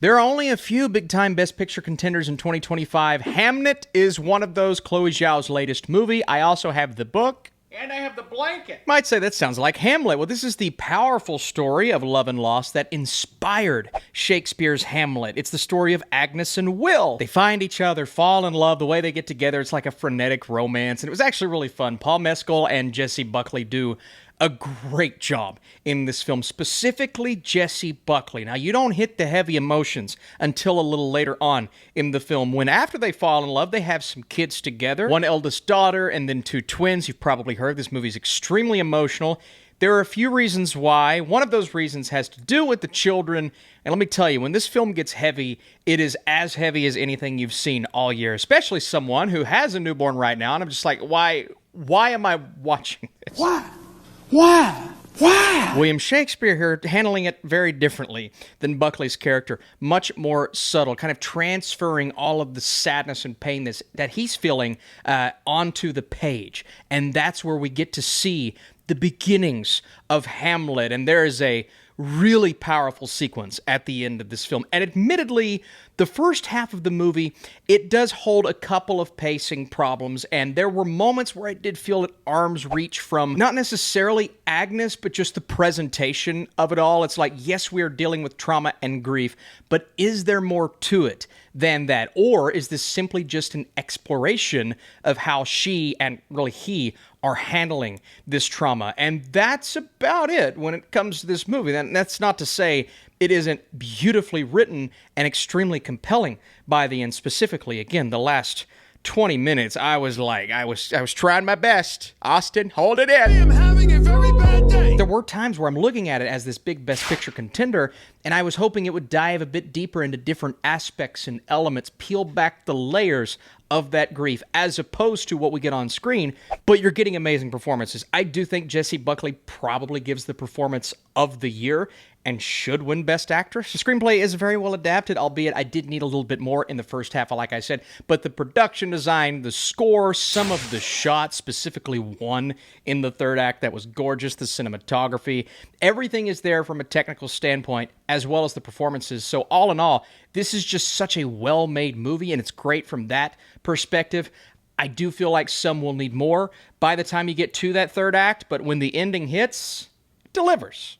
There are only a few big-time Best Picture contenders in 2025. Hamnet is one of those, Chloe Zhao's latest movie. I also have the book. And I have the blanket. Might say that sounds like Hamlet. Well, this is the powerful story of love and loss that inspired Shakespeare's Hamlet. It's the story of Agnes and Will. They find each other, fall in love. The way they get together, it's like a frenetic romance. And it was actually really fun. Paul Mescal and Jessie Buckley do a great job in this film, specifically Jessie Buckley. Now, you don't hit the heavy emotions until a little later on in the film, when after they fall in love, they have some kids together, one eldest daughter and then two twins. You've probably heard this movie's extremely emotional. There are a few reasons why. One of those reasons has to do with the children. And let me tell you, when this film gets heavy, it is as heavy as anything you've seen all year, especially someone who has a newborn right now. And I'm just like, why am I watching this? Why? William Shakespeare here handling it very differently than Buckley's character. Much more subtle, kind of transferring all of the sadness and pain that he's feeling onto the page. And that's where we get to see the beginnings of Hamlet. And there is a really powerful sequence at the end of this film. And admittedly, the first half of the movie, it does hold a couple of pacing problems, and there were moments where I did feel at arm's reach from not necessarily Agnes, but just the presentation of it all. It's like, yes, we are dealing with trauma and grief, but is there more to it than that? Or is this simply just an exploration of how she, and really he, are handling this trauma? And that's about it when it comes to this movie. And that's not to say it isn't beautifully written and extremely compelling by the end. Specifically, again, the last 20 minutes, I was trying my best. Austin, hold it in. I am having a very bad day. There were times where I'm looking at it as this big Best Picture contender, and I was hoping it would dive a bit deeper into different aspects and elements, peel back the layers of that grief, as opposed to what we get on screen, but you're getting amazing performances. I do think Jessie Buckley probably gives the performance of the year and should win Best Actress. The screenplay is very well adapted, albeit I did need a little bit more in the first half, like I said, but the production design, the score, some of the shots, specifically one in the third act that was gorgeous, the cinematography, everything is there from a technical standpoint, as well as the performances. So all in all, this is just such a well-made movie, and it's great from that perspective. I do feel like some will need more by the time you get to that third act, but when the ending hits, it delivers.